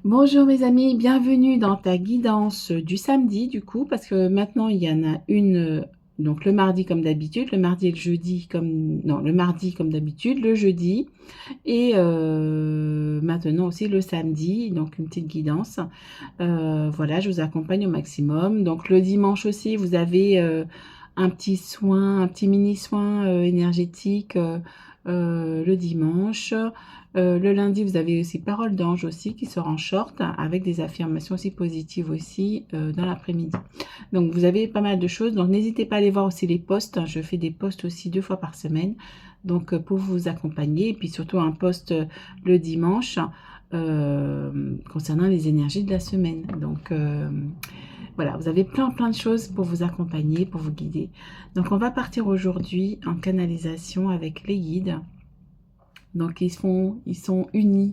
Bonjour mes amis, bienvenue dans ta guidance du samedi du coup, parce que maintenant il y en a une, donc le mardi comme d'habitude, le mardi et le jeudi comme, non, le mardi comme d'habitude, le jeudi, et maintenant aussi le samedi, donc une petite guidance. Voilà, je vous accompagne au maximum. Donc le dimanche aussi, vous avez un petit soin, un petit mini soin énergétique le dimanche. Le lundi, vous avez aussi Parole d'ange aussi qui sort en short avec des affirmations aussi positives aussi dans l'après-midi. Donc vous avez pas mal de choses. Donc n'hésitez pas à aller voir aussi les posts. Je fais des posts aussi 2 fois par semaine. Donc pour vous accompagner. Et puis surtout un post le dimanche concernant les énergies de la semaine. Donc voilà, vous avez plein de choses pour vous accompagner, pour vous guider. Donc on va partir aujourd'hui en canalisation avec les guides. Donc ils sont unis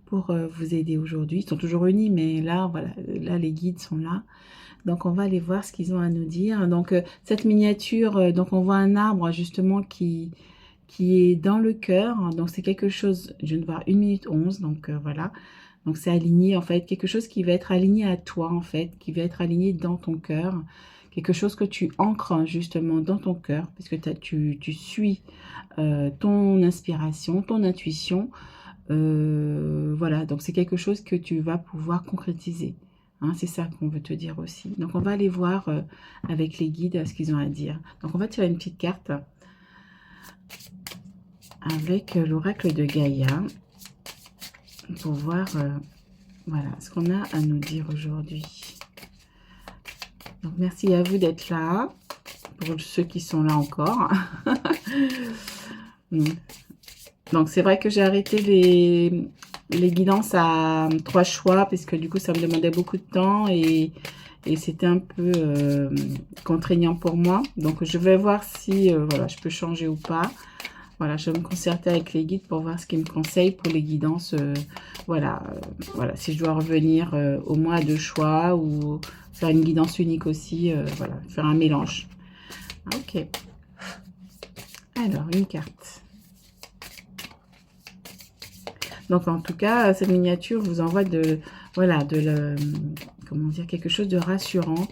pour vous aider aujourd'hui. Ils sont toujours unis, mais là, voilà, là les guides sont là. Donc on va aller voir ce qu'ils ont à nous dire. Donc cette miniature, donc on voit un arbre justement qui est dans le cœur. Donc c'est quelque chose, je viens de voir 1 minute 11, donc voilà. Donc c'est aligné en fait, quelque chose qui va être aligné à toi en fait, qui va être aligné dans ton cœur. Quelque chose que tu ancres justement dans ton cœur, puisque tu suis ton inspiration, ton intuition. Voilà, donc c'est quelque chose que tu vas pouvoir concrétiser. Hein, c'est ça qu'on veut te dire aussi. Donc on va aller voir avec les guides ce qu'ils ont à dire. Donc on va tirer une petite carte avec l'oracle de Gaïa pour voir voilà, ce qu'on a à nous dire aujourd'hui. Donc merci à vous d'être là, pour ceux qui sont là encore. Donc c'est vrai que j'ai arrêté les guidances à 3 choix, puisque du coup ça me demandait beaucoup de temps et c'était un peu contraignant pour moi. Donc je vais voir si voilà, je peux changer ou pas. Voilà, je vais me concerter avec les guides pour voir ce qu'ils me conseillent pour les guidances. Voilà, voilà, si je dois revenir au moins à 2 choix ou faire une guidance unique aussi. Voilà, faire un mélange. Ok. Alors, une carte. Donc, en tout cas, cette miniature vous envoie voilà, comment dire, quelque chose de rassurant.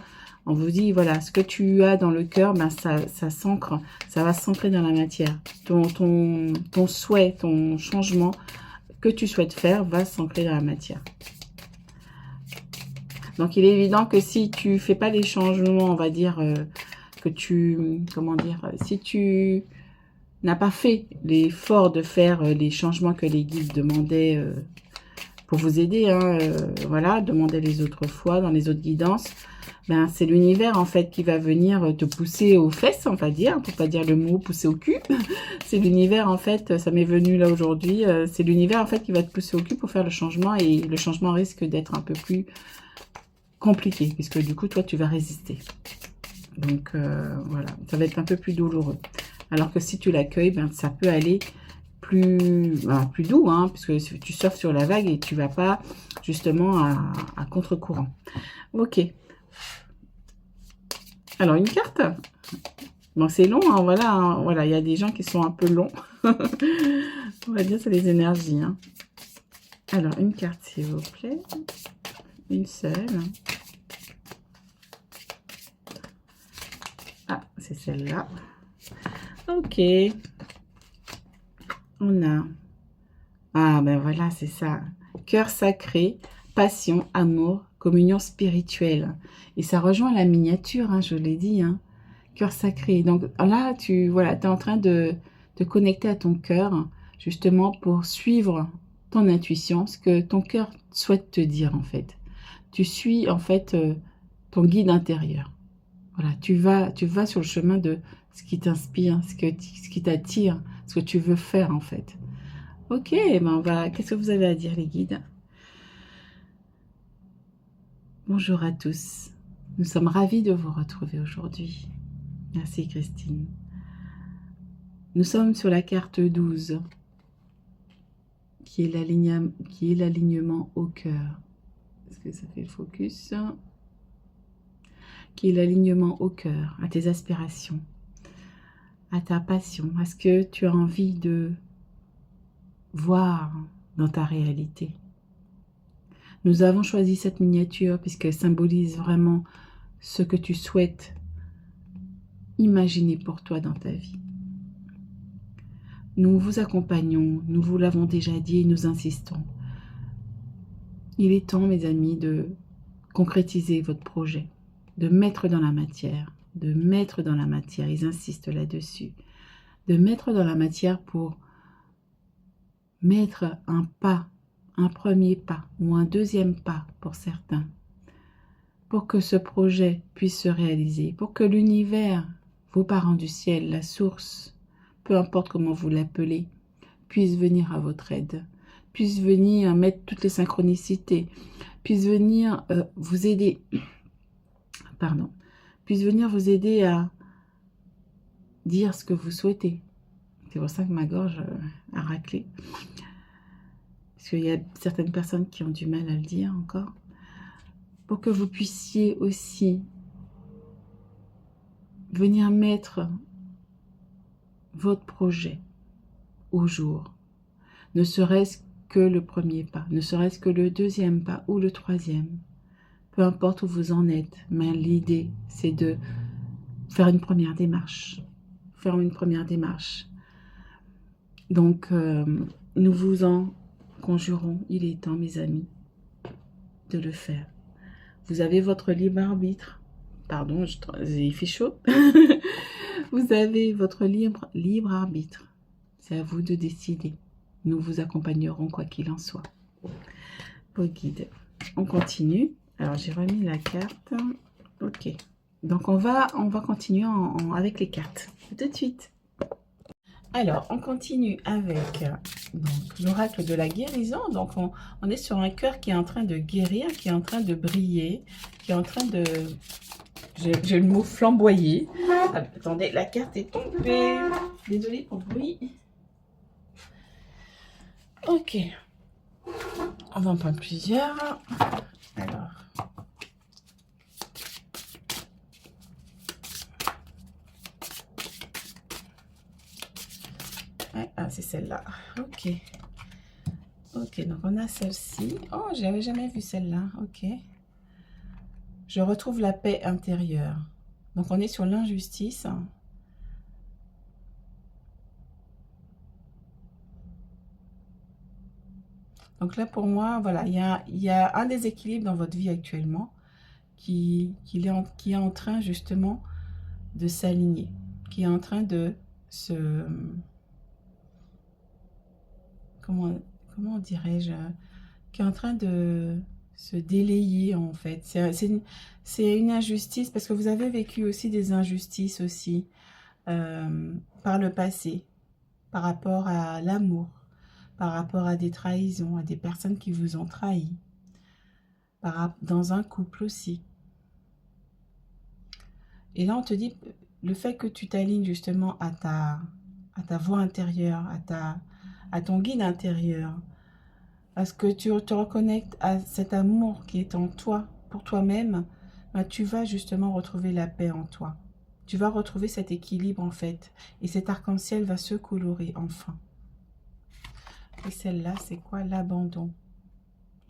On vous dit, voilà, ce que tu as dans le cœur, ben, ça s'ancre, ça va s'ancrer dans la matière. Ton souhait, ton changement que tu souhaites faire va s'ancrer dans la matière. Donc, il est évident que si tu fais pas les changements, on va dire, comment dire, si tu n'as pas fait l'effort de faire les changements que les guides demandaient pour vous aider, hein, voilà, demandez les autres fois, dans les autres guidances, ben, c'est l'univers, en fait, qui va venir te pousser aux fesses, on va dire, pour pas dire le mot pousser au cul. C'est l'univers, en fait, ça m'est venu là aujourd'hui, c'est l'univers, en fait, qui va te pousser au cul pour faire le changement, et le changement risque d'être un peu plus compliqué, puisque du coup, toi, tu vas résister. Donc, voilà, ça va être un peu plus douloureux. Alors que si tu l'accueilles, ben, ça peut aller plus doux, hein, puisque tu surfes sur la vague et tu vas pas justement à contre-courant. Ok. Alors, une carte. Bon, c'est long, hein, voilà. Hein, voilà, il y a des gens qui sont un peu longs. On va dire c'est les énergies. Hein. Alors, une carte, s'il vous plaît. Une seule. Ah, c'est celle-là. Ok. On a... Ah, ben voilà, c'est ça. Cœur sacré, passion, amour, communion spirituelle. Et ça rejoint la miniature, hein, je l'ai dit, hein. Cœur sacré. Donc là, voilà, tu es en train de te connecter à ton cœur, justement pour suivre ton intuition, ce que ton cœur souhaite te dire, en fait. Tu suis, en fait, ton guide intérieur. Voilà, tu vas sur le chemin de ce qui t'inspire, ce qui t'attire, ce que tu veux faire, en fait. Ok, ben qu'est-ce que vous avez à dire, les guides? Bonjour à tous. Nous sommes ravis de vous retrouver aujourd'hui. Merci, Christine. Nous sommes sur la carte 12, qui est l'alignement au cœur. Est-ce que ça fait le focus? Qui est l'alignement au cœur, à tes aspirations, à ta passion, à ce que tu as envie de voir dans ta réalité. Nous avons choisi cette miniature puisqu'elle symbolise vraiment ce que tu souhaites imaginer pour toi dans ta vie. Nous vous accompagnons, nous vous l'avons déjà dit et nous insistons. Il est temps, mes amis, de concrétiser votre projet, de mettre dans la matière, ils insistent là-dessus, de mettre dans la matière pour mettre un pas, un premier pas ou un deuxième pas pour certains, pour que ce projet puisse se réaliser, pour que l'univers, vos parents du ciel, la source, peu importe comment vous l'appelez, puisse venir à votre aide, puisse venir mettre toutes les synchronicités, puisse venir vous aider, puisse venir vous aider à dire ce que vous souhaitez. C'est pour ça que ma gorge a raclé. Parce qu'il y a certaines personnes qui ont du mal à le dire encore. Pour que vous puissiez aussi venir mettre votre projet au jour. Ne serait-ce que le premier pas, ne serait-ce que le deuxième pas ou le troisième. Peu importe où vous en êtes, mais l'idée, c'est de faire une première démarche. Donc, nous vous en conjurons, il est temps, mes amis, de le faire. Vous avez votre libre arbitre. Pardon, il fait chaud. Vous avez votre libre arbitre. C'est à vous de décider. Nous vous accompagnerons quoi qu'il en soit. Beau guide. On continue. Alors, j'ai remis la carte. Ok. Donc, on va continuer avec les cartes. Tout de suite. Alors, on continue avec l'oracle de la guérison. Donc, on est sur un cœur qui est en train de guérir, qui est en train de briller, qui est en train de... J'ai le mot flamboyer. Attendez, la carte est tombée. Désolée pour le bruit. Ok. On va en prendre plusieurs. Alors... Ah, c'est celle-là. Ok. Ok, donc on a celle-ci. Oh, je n'avais jamais vu celle-là. Ok. Je retrouve la paix intérieure. Donc on est sur l'injustice. Donc là, pour moi, voilà, il y a un déséquilibre dans votre vie actuellement qui est en train justement de s'aligner, qui est en train de se... Comment dirais-je, qui est en train de se délayer en fait. C'est une injustice parce que vous avez vécu aussi des injustices aussi par le passé, par rapport à l'amour, par rapport à des trahisons, à des personnes qui vous ont trahi, dans un couple aussi. Et là on te dit, le fait que tu t'alignes justement à ta voix intérieure, à ton guide intérieur, à ce que tu te reconnectes à cet amour qui est en toi, pour toi-même, ben, tu vas justement retrouver la paix en toi. Tu vas retrouver cet équilibre en fait. Et cet arc-en-ciel va se colorer enfin. Et celle-là, c'est quoi? L'abandon.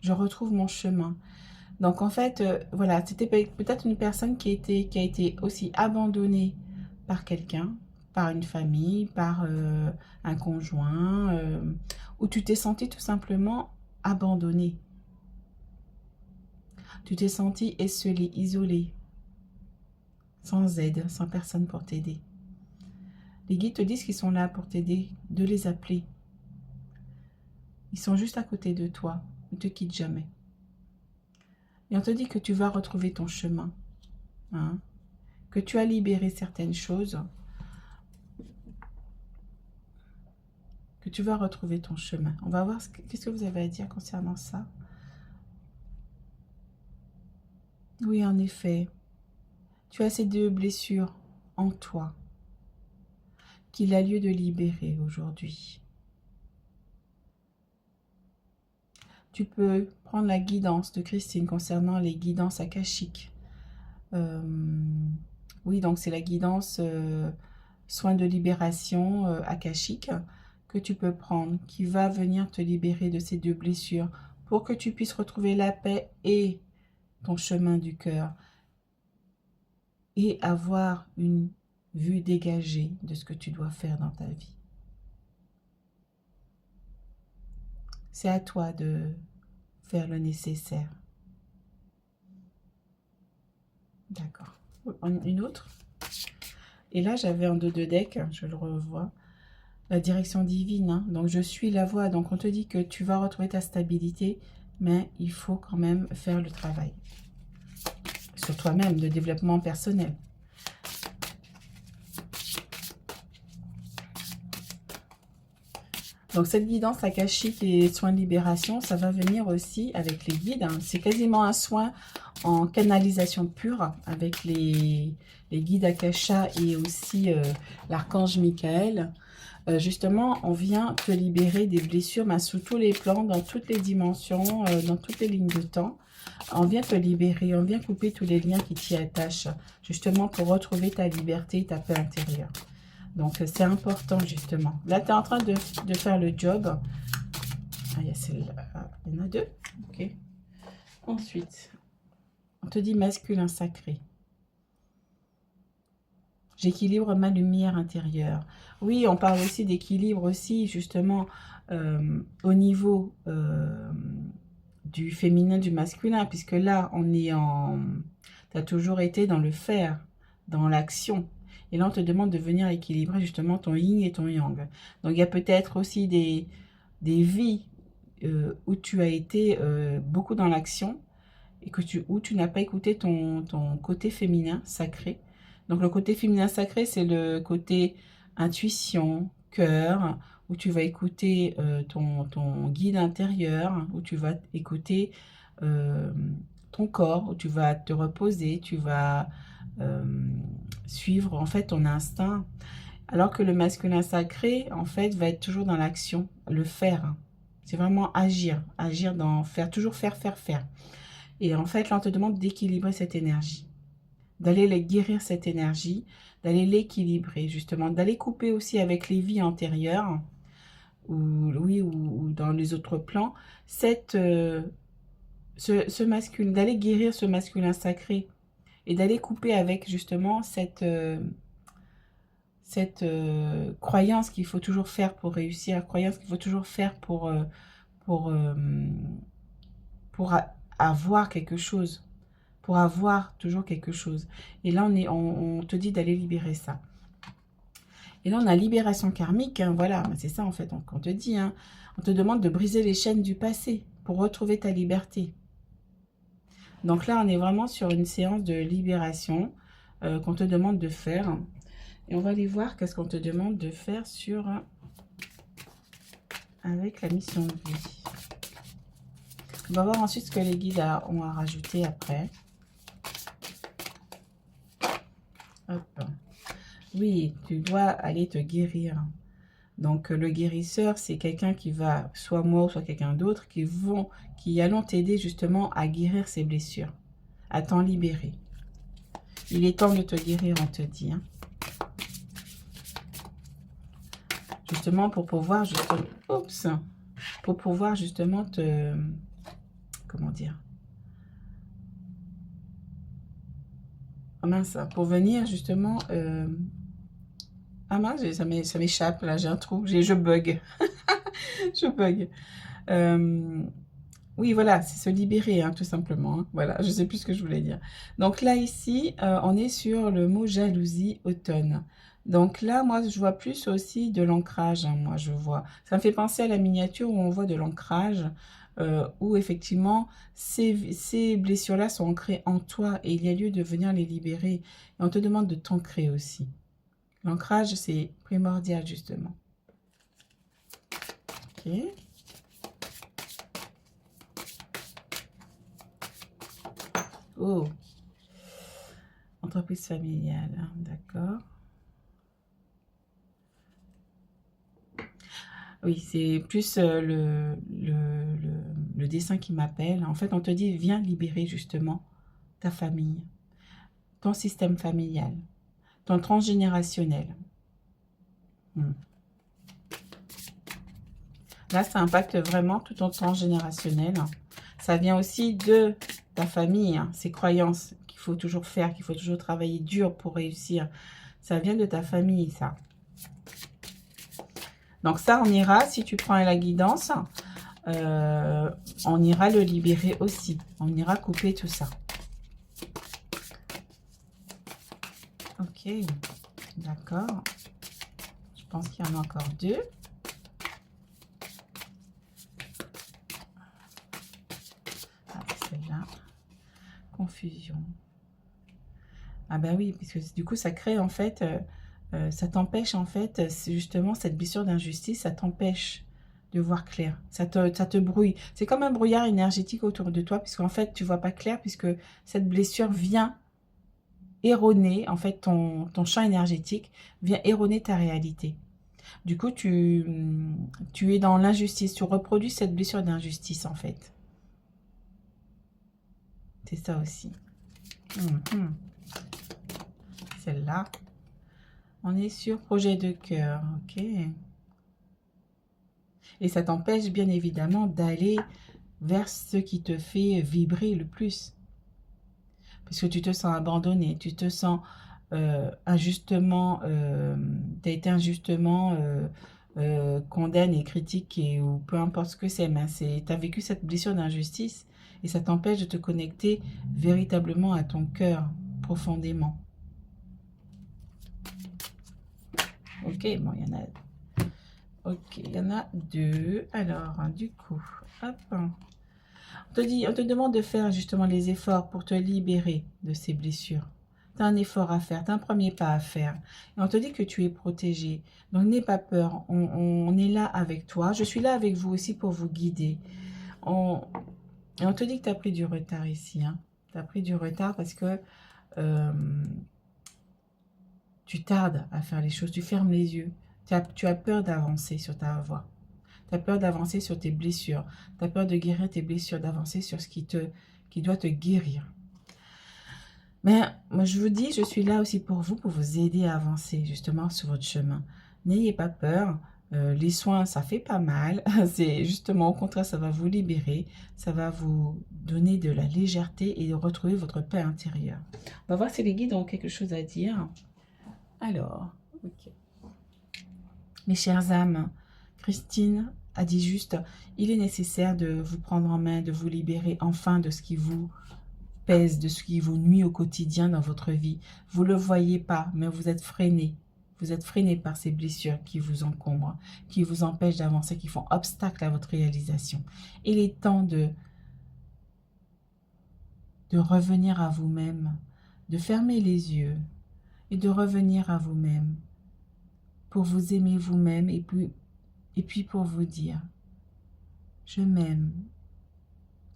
Je retrouve mon chemin. Donc en fait, voilà, c'était peut-être une personne qui a été aussi abandonnée par quelqu'un, par une famille, par un conjoint, où tu t'es senti tout simplement abandonné. Tu t'es senti esseulé, isolé, sans aide, sans personne pour t'aider. Les guides te disent qu'ils sont là pour t'aider, de les appeler. Ils sont juste à côté de toi, ils ne te quittent jamais. Et on te dit que tu vas retrouver ton chemin, hein, que tu as libéré certaines choses, que tu vas retrouver ton chemin. On va voir qu'est-ce que vous avez à dire concernant ça. Oui, en effet, tu as ces deux blessures en toi qu'il a lieu de libérer aujourd'hui. Tu peux prendre la guidance de Christine concernant les guidances akashiques. Oui, donc c'est la guidance soins de libération akashique que tu peux prendre, qui va venir te libérer de ces deux blessures pour que tu puisses retrouver la paix et ton chemin du cœur et avoir une vue dégagée de ce que tu dois faire dans ta vie. C'est à toi de faire le nécessaire. D'accord. Une autre. Et là, j'avais un 2 de deck, je le revois. La direction divine, hein. Donc je suis la voie. Donc on te dit que tu vas retrouver ta stabilité, mais il faut quand même faire le travail. Sur toi-même, de développement personnel. Donc cette guidance akashique et soins de libération, ça va venir aussi avec les guides. Hein. C'est quasiment un soin en canalisation pure avec les guides Akasha et aussi l'archange Michael. Justement, on vient te libérer des blessures sous tous les plans, dans toutes les dimensions, dans toutes les lignes de temps. On vient te libérer, on vient couper tous les liens qui t'y attachent, justement pour retrouver ta liberté et ta paix intérieure. Donc, c'est important, justement. Là, tu es en train de faire le job. Ah, il y a celle-là. Il y en a 2. Ok. Ensuite, on te dit masculin sacré. J'équilibre ma lumière intérieure. Oui, on parle aussi d'équilibre aussi, justement, au niveau du féminin, du masculin, puisque là, on est en... Tu as toujours été dans le faire, dans l'action. Et là, on te demande de venir équilibrer justement ton yin et ton yang. Donc, il y a peut-être aussi des vies où tu as été beaucoup dans l'action et que où tu n'as pas écouté ton côté féminin sacré. Donc, le côté féminin sacré, c'est le côté intuition, cœur, où tu vas écouter ton guide intérieur, où tu vas écouter ton corps, où tu vas te reposer, tu vas suivre en fait ton instinct. Alors que le masculin sacré, en fait, va être toujours dans l'action, le faire. C'est vraiment agir, agir dans faire, toujours faire, faire, faire. Et en fait, là, on te demande d'équilibrer cette énergie, d'aller guérir cette énergie, d'aller l'équilibrer, justement, d'aller couper aussi avec les vies antérieures, ou dans les autres plans, ce masculin, d'aller guérir ce masculin sacré, et d'aller couper avec, justement, cette croyance qu'il faut toujours faire pour réussir, croyance qu'il faut toujours faire pour avoir quelque chose, pour avoir toujours quelque chose. Et là, on te dit d'aller libérer ça. Et là, on a libération karmique, hein, voilà, c'est ça en fait on te dit. Hein, on te demande de briser les chaînes du passé pour retrouver ta liberté. Donc là, on est vraiment sur une séance de libération qu'on te demande de faire. Et on va aller voir qu'est-ce qu'on te demande de faire avec la mission de vie. On va voir ensuite ce que les guides ont à rajouter après. Hop. Oui, tu dois aller te guérir. Donc, le guérisseur, c'est quelqu'un qui va, soit moi ou soit quelqu'un d'autre, qui allons t'aider justement à guérir ces blessures, à t'en libérer. Il est temps de te guérir, on te dit. Hein. Justement, pour pouvoir justement te... Comment dire? Oh mince, pour venir justement... Ah mince, ça m'échappe, là, j'ai un trou, je bug. Je bug. Oui, voilà, c'est se libérer, hein, tout simplement. Hein. Voilà, je ne sais plus ce que je voulais dire. Donc là, ici, on est sur le mot jalousie, automne. Donc là, moi, je vois plus aussi de l'ancrage, hein, moi, je vois. Ça me fait penser à la miniature où on voit de l'ancrage, où effectivement, ces blessures-là sont ancrées en toi et il y a lieu de venir les libérer. Et on te demande de t'ancrer aussi. L'ancrage, c'est primordial, justement. Ok. Oh. Entreprise familiale, hein, d'accord. Oui, c'est plus le dessin qui m'appelle. En fait, on te dit, viens libérer, justement, ta famille, ton système familial. Ton transgénérationnel. Là, ça impacte vraiment tout ton transgénérationnel. Ça vient aussi de ta famille, hein, ces croyances qu'il faut toujours faire, qu'il faut toujours travailler dur pour réussir. Ça vient de ta famille, ça. Donc ça, on ira, si tu prends la guidance, on ira le libérer aussi. On ira couper tout ça. Ok, d'accord. Je pense qu'il y en a encore 2. Ah, celle-là. Confusion. Ah bah oui, puisque du coup, ça crée en fait... ça t'empêche en fait, c'est justement cette blessure d'injustice, ça t'empêche de voir clair. Ça te brouille. C'est comme un brouillard énergétique autour de toi, puisqu'en fait, tu vois pas clair, puisque cette blessure vient erroner, en fait, ton champ énergétique vient erroner ta réalité. Du coup, tu es dans l'injustice, tu reproduis cette blessure d'injustice, en fait. C'est ça aussi. Celle-là. On est sur projet de cœur, ok. Et ça t'empêche bien évidemment d'aller vers ce qui te fait vibrer le plus. Puisque tu te sens abandonné, tu te sens injustement, tu as été injustement condamné et critiqué, ou peu importe ce que c'est, mais tu as vécu cette blessure d'injustice et ça t'empêche de te connecter véritablement à ton cœur, profondément. Ok, bon, il y en a... Ok, il y en a 2. Alors, du coup, hop. On te demande de faire justement les efforts pour te libérer de ces blessures. Tu as un effort à faire, tu as un premier pas à faire. Et on te dit que tu es protégé. Donc, n'aie pas peur. On est là avec toi. Je suis là avec vous aussi pour vous guider. Et on te dit que tu as pris du retard ici. Hein. Tu as pris du retard parce que tu tardes à faire les choses. Tu fermes les yeux. Tu as peur d'avancer sur ta voie. Tu as peur d'avancer sur tes blessures. Tu as peur de guérir tes blessures, d'avancer sur ce qui doit te guérir. Mais moi, je vous dis, je suis là aussi pour vous aider à avancer justement sur votre chemin. N'ayez pas peur. Les soins, ça fait pas mal. C'est justement, au contraire, ça va vous libérer. Ça va vous donner de la légèreté et retrouver votre paix intérieure. On va voir si les guides ont quelque chose à dire. Alors, ok. Mes chères âmes, Christine a dit juste, il est nécessaire de vous prendre en main, de vous libérer enfin de ce qui vous pèse, de ce qui vous nuit au quotidien dans votre vie. Vous ne le voyez pas, mais vous êtes freiné. Vous êtes freiné par ces blessures qui vous encombrent, qui vous empêchent d'avancer, qui font obstacle à votre réalisation. Il est temps de revenir à vous-même, de fermer les yeux et de revenir à vous-même pour vous aimer vous-même et puis pour vous dire, je m'aime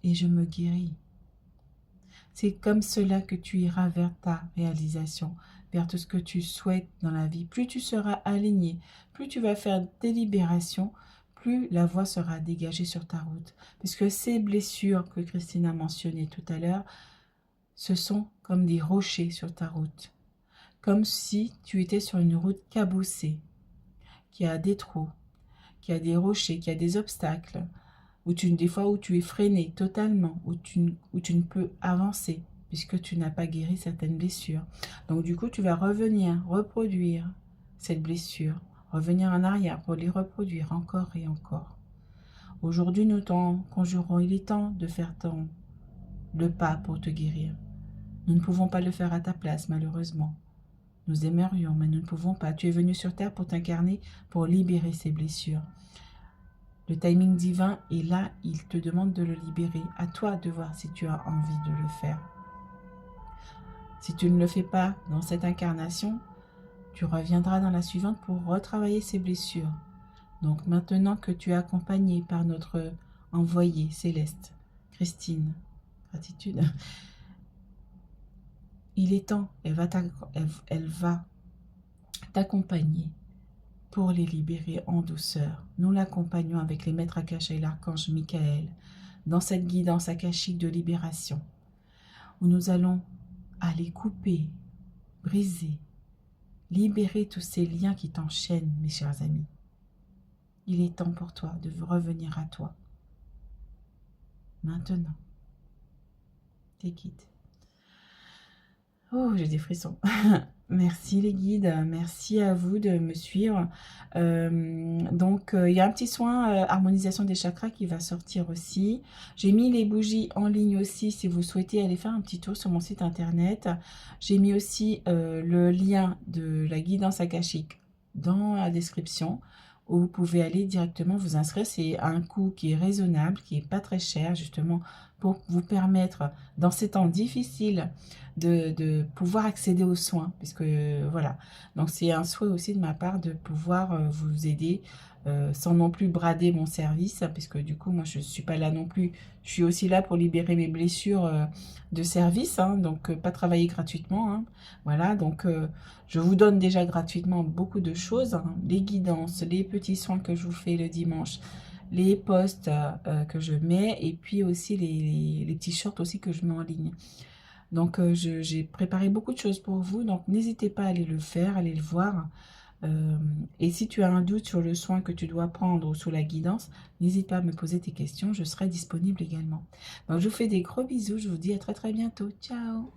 et je me guéris. C'est comme cela que tu iras vers ta réalisation, vers tout ce que tu souhaites dans la vie. Plus tu seras aligné, plus tu vas faire des libérations, plus la voie sera dégagée sur ta route. Puisque ces blessures que Christine a mentionnées tout à l'heure, ce sont comme des rochers sur ta route. Comme si tu étais sur une route cabossée, qui a des trous, qui a des rochers, qui a des obstacles, des fois où tu es freiné totalement, où tu ne peux avancer, puisque tu n'as pas guéri certaines blessures. Donc du coup, tu vas revenir, reproduire cette blessure, revenir en arrière pour les reproduire encore et encore. Aujourd'hui, nous t'en conjurons, il est temps de faire le pas pour te guérir. Nous ne pouvons pas le faire à ta place, malheureusement. Nous aimerions, mais nous ne pouvons pas. Tu es venu sur terre pour t'incarner, pour libérer ces blessures. Le timing divin est là, il te demande de le libérer. À toi de voir si tu as envie de le faire. Si tu ne le fais pas dans cette incarnation, tu reviendras dans la suivante pour retravailler ces blessures. Donc maintenant que tu es accompagné par notre envoyée céleste, Christine, gratitude, il est temps, elle va t'accompagner pour les libérer en douceur. Nous l'accompagnons avec les maîtres akasha et l'archange Michael dans cette guidance akashique de libération où nous allons aller couper, briser, libérer tous ces liens qui t'enchaînent, mes chers amis. Il est temps pour toi de revenir à toi. Maintenant. tes guides. Oh, j'ai des frissons. Merci les guides, merci à vous de me suivre. Donc, il y a un petit soin harmonisation des chakras qui va sortir aussi. J'ai mis les bougies en ligne aussi si vous souhaitez aller faire un petit tour sur mon site internet. J'ai mis aussi le lien de la guidance akashique dans la description où vous pouvez aller directement vous inscrire. C'est un coût qui est raisonnable, qui n'est pas très cher, justement pour vous permettre, dans ces temps difficiles, de pouvoir accéder aux soins, puisque voilà, donc c'est un souhait aussi de ma part de pouvoir vous aider sans non plus brader mon service, puisque du coup moi je suis pas là non plus, je suis aussi là pour libérer mes blessures de service, hein, donc pas travailler gratuitement, hein, voilà, donc je vous donne déjà gratuitement beaucoup de choses, hein, les guidances, les petits soins que je vous fais le dimanche, les posts que je mets, et puis aussi les petits shorts aussi que je mets en ligne. Donc, j'ai préparé beaucoup de choses pour vous. Donc, n'hésitez pas à aller le faire, aller le voir. Et si tu as un doute sur le soin que tu dois prendre ou sur la guidance, n'hésite pas à me poser tes questions. Je serai disponible également. Donc, je vous fais des gros bisous. Je vous dis à très très bientôt. Ciao!